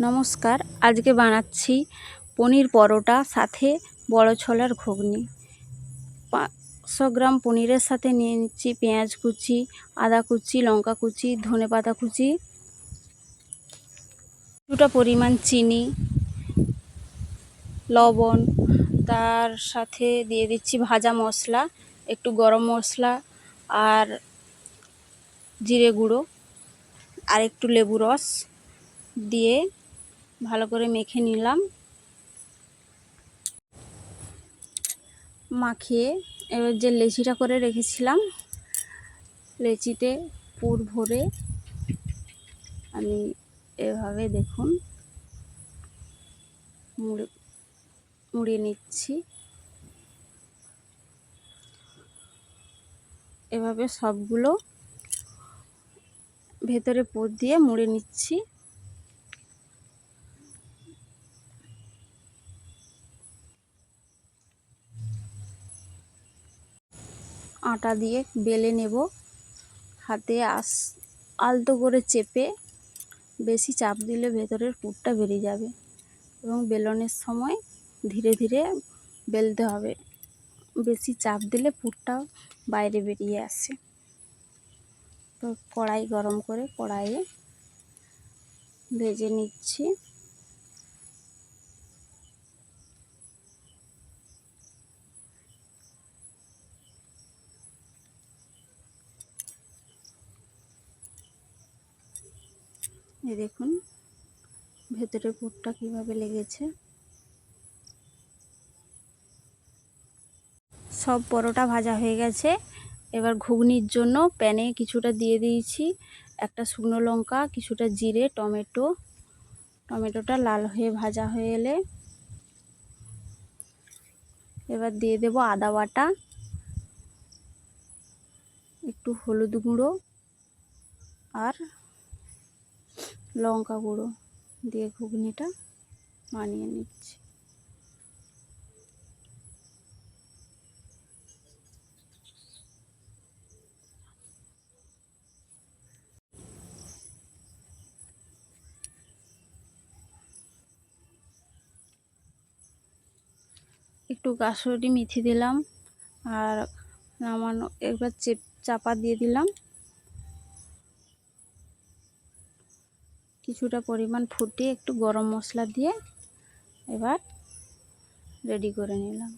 নমস্কার, আজকে বানাচ্ছি পনির পরোটা সাথে বড় ছোলার ঘুগনি। 500 গ্রাম পনিরের সাথে নিয়ে নিচ্ছি পেঁয়াজ কুচি, আদা কুচি, লঙ্কা কুচি, ধনেপাতা কুচি, কিছুটা পরিমাণ চিনি, লবণ, তার সাথে দিয়ে দিচ্ছি ভাজা মশলা, একটু গরম মশলা আর জিরে গুঁড়ো আর একটু লেবু রস দিয়ে ভালো করে মেখে নিলাম। মাখিয়ে এবার যে লেচিটা করে রেখেছিলাম, লেচিতে পুর ভরে আমি এভাবে দেখুন মুড়িয়ে নিচ্ছি। এভাবে সবগুলো ভেতরে পুর দিয়ে মুড়ে নিচ্ছি। আটা দিয়ে বেলে নেব, হাতে আলতো করে চেপে, বেশি চাপ দিলে ভেতরের পুরটা বেরিয়ে যাবে এবং বেলনের সময় ধীরে ধীরে বেলতে হবে, বেশি চাপ দিলে পুরটা বাইরে বেরিয়ে আসে। তো কড়াই গরম করে কড়াইয়ে ভেজে নিচ্ছি। এই দেখুন ভেতরে পুরটা কিভাবে লেগেছে। সব পরোটা ভাজা হয়ে গেছে। এবার ঘুগনির জন্য প্যানে কিছুটা দিয়ে দিয়েছি, একটা শুকনো লঙ্কা, কিছুটা জিরে, টমেটোটা লাল হয়ে ভাজা হয়ে এলে এবার দিয়ে দেব আদা বাটা, একটু হলুদ গুঁড়ো আর লঙ্কা গুঁড়ো দিয়ে ঘুগনিটা বানিয়ে নিচ্ছি। একটু কাসুরি মেথি দিলাম আর নামানো, একবার চাপা দিয়ে দিলাম। কিছুটা পরিমাণ ফুটিয়ে একটু গরম মশলা দিয়ে এবার রেডি করে নিলাম।